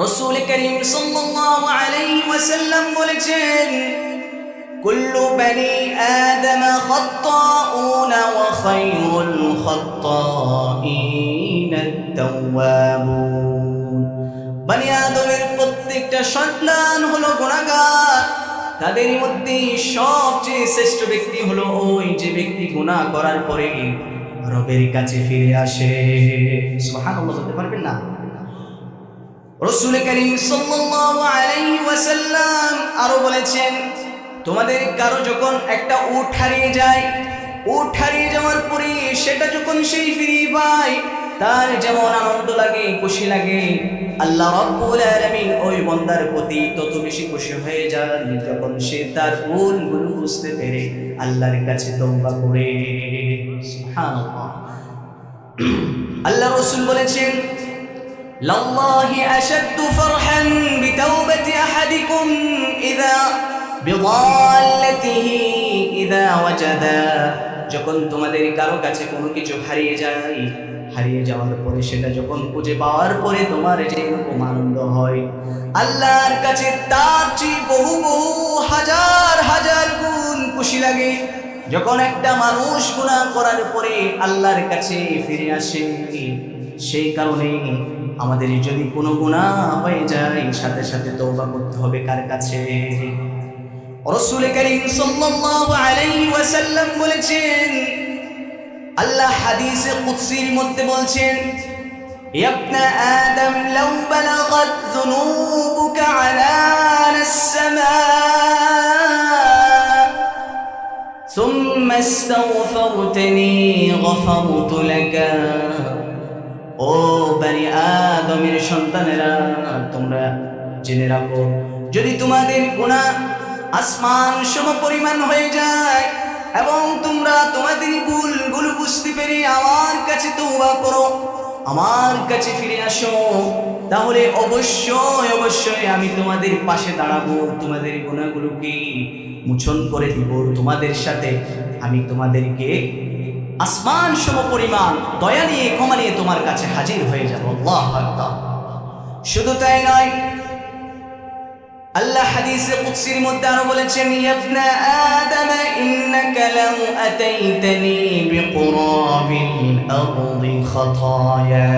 রাসূল করিম সাল্লাল্লাহু আলাইহি ওয়াসাল্লাম বলেছেন, কুল্লু বনি আদম খাত্তাউন ওয়া খায়রুল খাত্তাইন আত-তাওয়াবুন। বনি আদমের প্রত্যেকটা সন্তান হলো গুনাহগার, তাদের মধ্যে সবচেয়ে শ্রেষ্ঠ ব্যক্তি হলো ওই যে ব্যক্তি গুনাহ করার পরে রবের কাছে ফিরে আসে। সুবহানাল্লাহ বলতে পারবেন না? রাসূল করিম সাল্লাল্লাহু আলাইহি ওয়াসাল্লাম আরো বলেছেন, তোমাদের কারো যখন একটা উট হারিয়ে যায়, উট হারিয়ে যাওয়ার পরে সেটা যখন সেই ফিরে পায়, তার যেমন আনন্দ লাগে, খুশি লাগে, আল্লাহ রাব্বুল আলামিন ওই বান্দার প্রতি তত বেশি খুশি হয়ে যান যখন সে তার ভুলগুলো বুঝতে পেরে আল্লাহর কাছে তওবা করে। সুবহানাল্লাহ। আল্লাহ রাসূল বলেছেন, লাল্লাহি আশাদ্দু ফারহান বিতাওবাতি আহাদিকুম ইযা বিদাল্লাতিহি ইযা ওয়াজাদা। যখন তোমাদের কারো কাছে কোনো কিছু হারিয়ে যায়, হারিয়ে যাওয়ার পরে সেটা যখন খুঁজে পাওয়ার পরে তোমার যে এরকম আনন্দ হয়, আল্লাহর কাছে তার চেয়ে বহু বহু হাজার হাজার গুণ খুশি লাগে যখন একটা মানুষ গুনাহ করার পরে আল্লাহর কাছে ফিরে আসে। সেই কারণে আমাদের যদি কোনো গুনাহ হয়ে যায়, সাথে সাথে তওবা করতে হবে কার কাছে? রাসূল করিম সাল্লাল্লাহু আলাইহি ওয়াসাল্লাম বলেছেন, আল্লাহ হাদিসে কুদসির মধ্যে বলছেন, ইয়া ইবনা আদম লাউ বালাগাত যুনুবুকা আলানাস সামা সুম্মা ইস্তাগফারতানি গফারতু লাকা। ও বনি আদমের সন্তানেরা, তোমরা জেনে রাখো, যদি তোমাদের গুনাহ আসমান সম পরিমাণ হয়ে যায় এবং তোমরা তোমাদের ভুলগুলো বুঝতে পেরে আমার কাছে তওবা করো, আমার কাছে ফিরে আসো, তাহলে অবশ্যই অবশ্যই আমি তোমাদের পাশে দাঁড়াবো, তোমাদের গুনাহগুলোকে মোচন করে দিব, তোমাদের সাথে আমি তোমাদেরকে আসমান সম পরিমাণ দয়া নিয়ে ক্ষমা নিয়ে তোমার কাছে হাজির হয়ে যাব। আল্লাহু আকবার। শুধু তাই নয়, আল্লাহ হাদিসে কুদসির মধ্যে আরো বলেছেন, ইয়া ইবনা আদম ইন্নাকা লাউ আতাইতানি বিকুরাবিল আরদি খাতায়া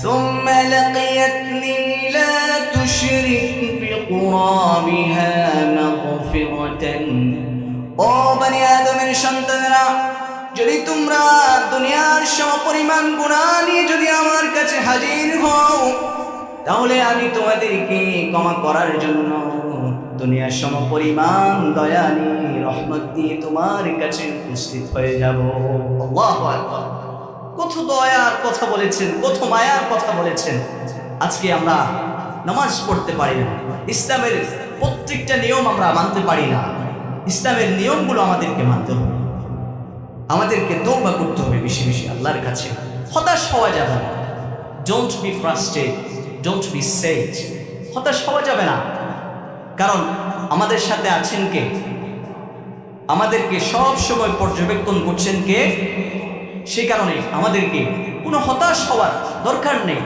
সুম্মা লাকিয়াতনি লা তুশরিক বিকুরাবিহা মাগফিরাতান। ও বনি আদমের সন্তানেরা, যদি তোমরা দুনিয়ার সমপরিমাণ গুনাহ নিয়ে যদি আমার কাছে হাজির হও, তাহলে আমি তোমাদেরকে ক্ষমা করার জন্য দুনিয়ার সমপরিমাণ দয়া নিয়ে, রহমত নিয়ে তোমার কাছে উপস্থিত হয়ে যাব। আল্লাহু আকবার। কত দয়ার কথা বলেছেন, কত মায়ার কথা বলেছেন। আজকে আমরা নামাজ পড়তে পারি না, ইসলামের প্রত্যেকটা নিয়ম আমরা মানতে পারি না। ইসলামের নিয়মগুলো আমাদেরকে মানতে হবে, আমাদেরকে তওবা করতে হবে বেশি বেশি আল্লাহর কাছে। হতাশ হওয়া যাবে না। Don't be frustrated, don't be shed. হতাশ হওয়া যাবে না, কারণ আমাদের সাথে আছেন কে? আমাদেরকে সব সময় পর্যবেক্ষণ করছেন কে? সেই কারণে আমাদেরকে কোনো হতাশ হওয়ার দরকার নেই।